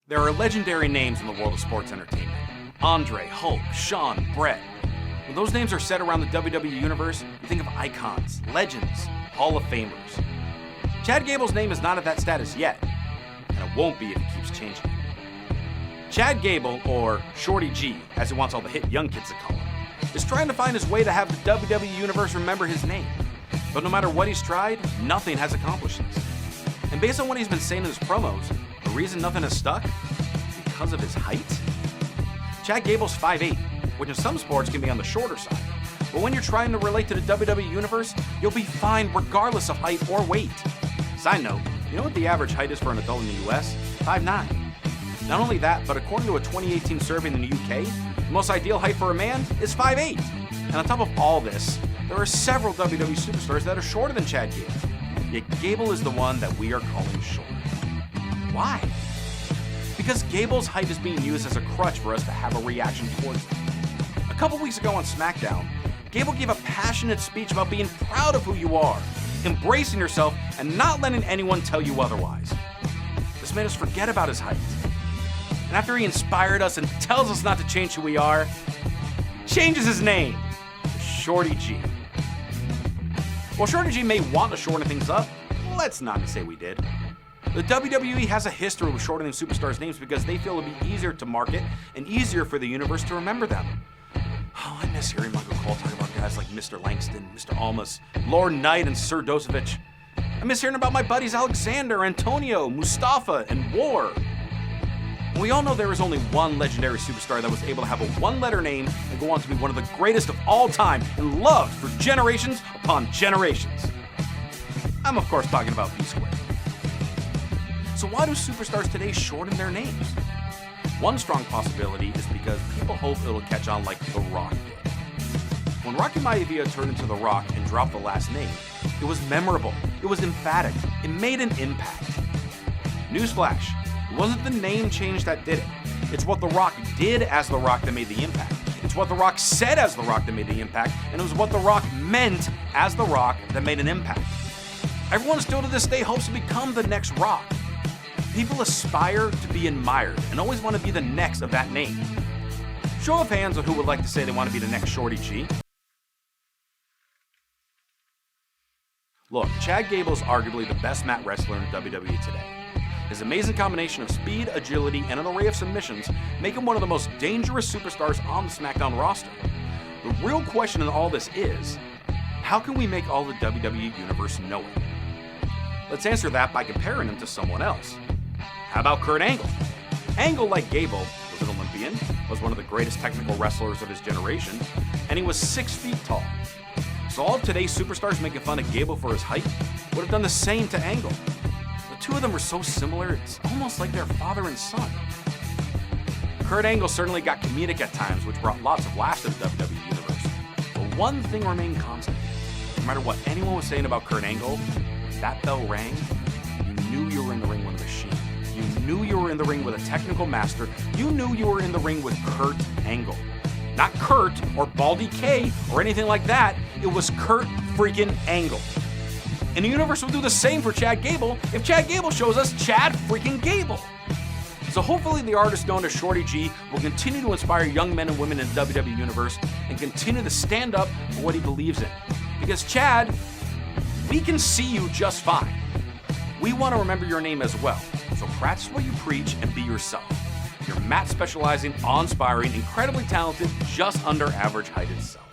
There are legendary names in the world of sports entertainment. Andre, Hulk, Shawn, Bret. When those names are said around the WWE Universe, you think of icons, legends, Hall of Famers. Chad Gable's name is not at that status yet, and it won't be if he keeps changing. Chad Gable, or Shorty G, as he wants all the hip young kids to call him, is trying to find his way to have the WWE Universe remember his name. But no matter what he's tried, nothing has accomplished this. And based on what he's been saying in his promos, the reason nothing has stuck is because of his height. Chad Gable's 5'8", which in some sports can be on the shorter side. But when you're trying to relate to the WWE Universe, you'll be fine regardless of height or weight. Side note, you know what the average height is for an adult in the US? 5'9". Not only that, but according to a 2018 survey in the UK, the most ideal height for a man is 5'8". And on top of all this, there are several WWE superstars that are shorter than Chad Gable. Yet Gable is the one that we are calling short. Why? Because Gable's height is being used as a crutch for us to have a reaction towards him. A couple weeks ago on SmackDown, Gable gave a passionate speech about being proud of who you are, embracing yourself, and not letting anyone tell you otherwise. This made us forget about his height. And after he inspired us and tells us not to change who we are, he changes his name to Shorty G. While Shorty G may want to shorten things up, let's not say we did. The WWE has a history with shortening superstars' names because they feel it'll be easier to market and easier for the universe to remember them. Oh, I miss hearing Michael Cole talk about guys like Mr. Langston, Mr. Almas, Lord Knight, and Sir Dosevich. I miss hearing about my buddies Alexander, Antonio, Mustafa, and War. And we all know there is only one legendary superstar that was able to have a one-letter name and go on to be one of the greatest of all time and loved for generations upon generations. I'm of course talking about B-Squared. So why do superstars today shorten their names? One strong possibility is because people hope it'll catch on like The Rock did. When Rocky Maivia turned into The Rock and dropped the last name, it was memorable, it was emphatic, it made an impact. Newsflash, it wasn't the name change that did it. It's what The Rock did as The Rock that made the impact. It's what The Rock said as The Rock that made the impact, and it was what The Rock meant as The Rock that made an impact. Everyone still to this day hopes to become the next Rock. People aspire to be admired and always want to be the next of that name. Show of hands on who would like to say they want to be the next Shorty G. Look, Chad Gable is arguably the best mat wrestler in WWE today. His amazing combination of speed, agility, and an array of submissions make him one of the most dangerous superstars on the SmackDown roster. The real question in all this is, how can we make all the WWE Universe know it? Let's answer that by comparing him to someone else. How about Kurt Angle? Angle, like Gable, was an Olympian, was one of the greatest technical wrestlers of his generation, and he was 6 feet tall. So all of today's superstars making fun of Gable for his height would have done the same to Angle. The two of them were so similar, it's almost like they're father and son. Kurt Angle certainly got comedic at times, which brought lots of laughs to the WWE Universe. But one thing remained constant. No matter what anyone was saying about Kurt Angle, if that bell rang, you knew you were in the ring with a machine. You knew you were in the ring with a technical master. You knew you were in the ring with Kurt Angle. Not Kurt or Baldy K or anything like that. It was Kurt freaking Angle. And the universe will do the same for Chad Gable if Chad Gable shows us Chad freaking Gable. So hopefully the artist known as Shorty G will continue to inspire young men and women in the WWE Universe and continue to stand up for what he believes in. Because Chad, we can see you just fine. We want to remember your name as well. So practice what you preach and be yourself. Your mat specializing, awe-inspiring, incredibly talented, just under average heighted self.